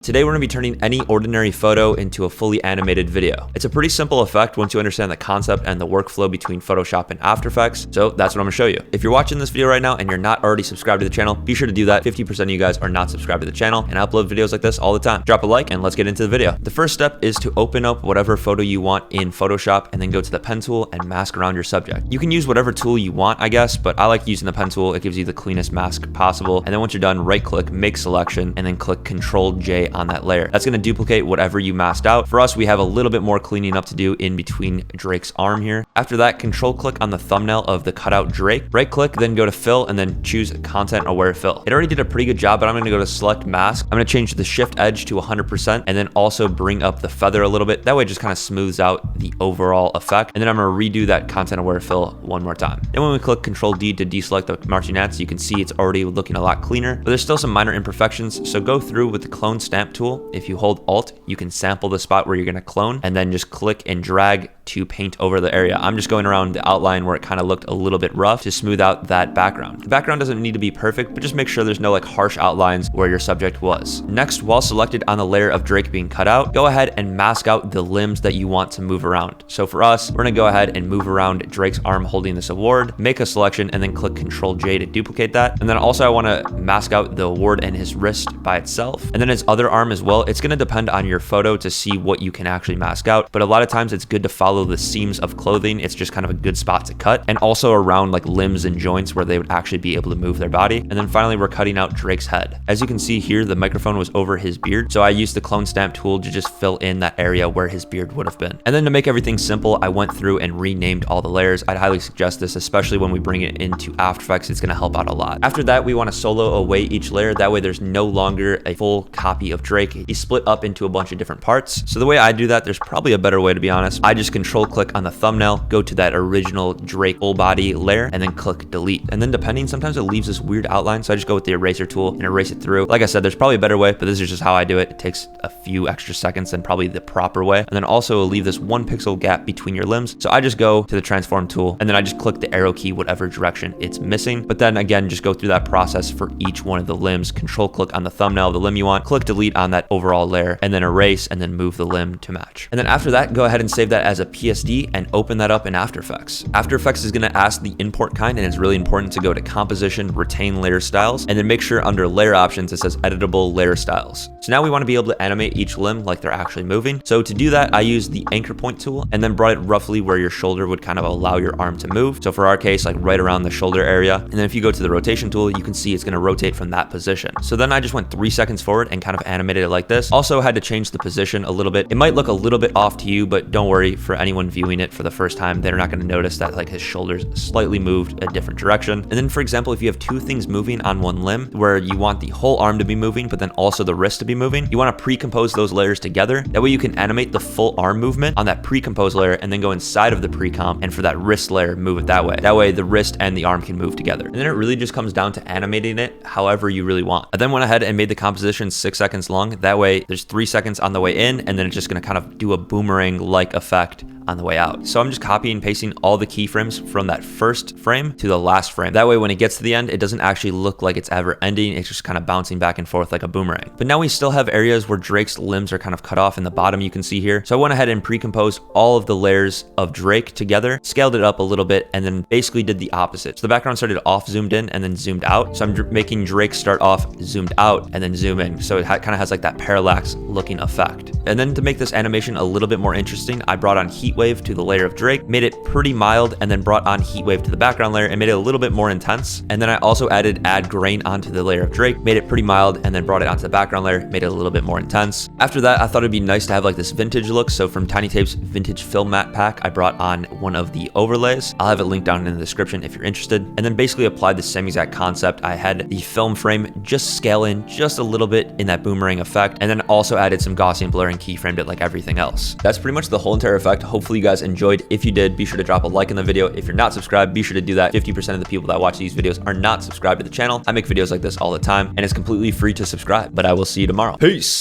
Today we're going to be turning any ordinary photo into a fully animated video. It's a pretty simple effect once you understand the concept and the workflow between Photoshop and After Effects, so that's what I'm going to show you. If you're watching this video right now and you're not already subscribed to the channel, be sure to do that. 50% of you guys are not subscribed to the channel, and I upload videos like this all the time. Drop a like and let's get into the video. The first step is to open up whatever photo you want in Photoshop and then go to the pen tool and mask around your subject. You can use whatever tool you want, I guess, but I like using the pen tool. It gives you the cleanest mask possible. And then once you're done, right click, make selection, and then click Control J on that layer. That's going to duplicate whatever you masked out. For us, we have a little bit more cleaning up to do in between Drake's arm here. After that, control click on the thumbnail of the cutout Drake, right click, then go to fill and then choose content aware fill. It already did a pretty good job, but I'm going to go to select mask. I'm going to change the shift edge to 100% and then also bring up the feather a little bit. That way it just kind of smooths out the overall effect. And then I'm going to redo that content aware fill one more time. Then when we click Control D to deselect the marionettes, you can see it's already looking a lot cleaner, but there's still some minor imperfections. So go through with the clone stamp tool. If you hold Alt, you can sample the spot where you're going to clone and then just click and drag to paint over the area. I'm just going around the outline where it kind of looked a little bit rough to smooth out that background. The background doesn't need to be perfect, but just make sure there's no like harsh outlines where your subject was. Next, while selected on the layer of Drake being cut out, go ahead and mask out the limbs that you want to move around. So for us, we're going to go ahead and move around Drake's arm holding this award, make a selection, and then click Control J to duplicate that. And then also I want to mask out the award and his wrist by itself. And then his other arm as well. It's going to depend on your photo to see what you can actually mask out. But a lot of times it's good to follow the seams of clothing. It's just kind of a good spot to cut, and also around like limbs and joints where they would actually be able to move their body. And then finally, we're cutting out Drake's head. As you can see here, the microphone was over his beard. So I used the clone stamp tool to just fill in that area where his beard would have been. And then to make everything simple, I went through and renamed all the layers. I'd highly suggest this, especially when we bring it into After Effects. It's going to help out a lot. After that, we want to solo away each layer. That way there's no longer a full copy of Drake. He's split up into a bunch of different parts. So the way I do that, there's probably a better way, to be honest. I just control click on the thumbnail, go to that original Drake full body layer, and then click delete. And then depending, sometimes it leaves this weird outline. So I just go with the eraser tool and erase it through. Like I said, there's probably a better way, but this is just how I do it. It takes a few extra seconds than probably the proper way. And then also leave this 1 pixel gap between your limbs. So I just go to the transform tool and then I just click the arrow key, whatever direction it's missing. But then again, just go through that process for each one of the limbs. Control click on the thumbnail of the limb you want, click delete on that overall layer, and then erase and then move the limb to match. And then after that, go ahead and save that as a PSD and open that up in After Effects. After Effects is going to ask the import kind, and it's really important to go to composition, retain layer styles, and then make sure under layer options it says editable layer styles. So now we want to be able to animate each limb like they're actually moving. So to do that, I used the anchor point tool and then brought it roughly where your shoulder would kind of allow your arm to move. So for our case, like right around the shoulder area. And then if you go to the rotation tool, you can see it's going to rotate from that position. So then I just went 3 seconds forward and kind of animated it like this. Also had to change the position a little bit. It might look a little bit off to you, but don't worry, for anyone viewing it for the first time, they're not going to notice that like his shoulders slightly moved a different direction. And then for example, if you have two things moving on one limb where you want the whole arm to be moving, but then also the wrist to be moving, you want to pre-compose those layers together. That way you can animate the full arm movement on that pre-compose layer and then go inside of the pre-comp, and for that wrist layer, move it that way. That way the wrist and the arm can move together. And then it really just comes down to animating it however you really want. I then went ahead and made the composition 6 seconds long. That way there's 3 seconds on the way in, and then it's just going to kind of do a boomerang-like effect on the way out. So I'm just copying and pasting all the keyframes from that first frame to the last frame. That way when it gets to the end, it doesn't actually look like it's ever ending. It's just kind of bouncing back and forth like a boomerang. But now we still have areas where Drake's limbs are kind of cut off in the bottom, you can see here. So I went ahead and pre-composed all of the layers of Drake together, scaled it up a little bit, and then basically did the opposite. So the background started off zoomed in and then zoomed out. So I'm making Drake start off zoomed out and then zoom in. So it kind of has like that parallax looking effect. And then to make this animation a little bit more interesting, I brought on heat wave to the layer of Drake, made it pretty mild, and then brought on heat wave to the background layer and made it a little bit more intense. And then I also added add grain onto the layer of Drake, made it pretty mild, and then brought it onto the background layer, made it a little bit more intense. After that, I thought it'd be nice to have like this vintage look. So from Tiny Tape's vintage film matte pack, I brought on one of the overlays. I'll have it linked down in the description if you're interested. And then basically applied the same exact concept. I had the film frame just scale in just a little bit in that boomerang effect, and then also added some Gaussian blur and keyframed it like everything else. That's pretty much the whole entire effect. Hopefully you guys enjoyed. If you did, be sure to drop a like in the video. If you're not subscribed, be sure to do that. 50% of the people that watch these videos are not subscribed to the channel. I make videos like this all the time, and it's completely free to subscribe. But I will see you tomorrow. Peace.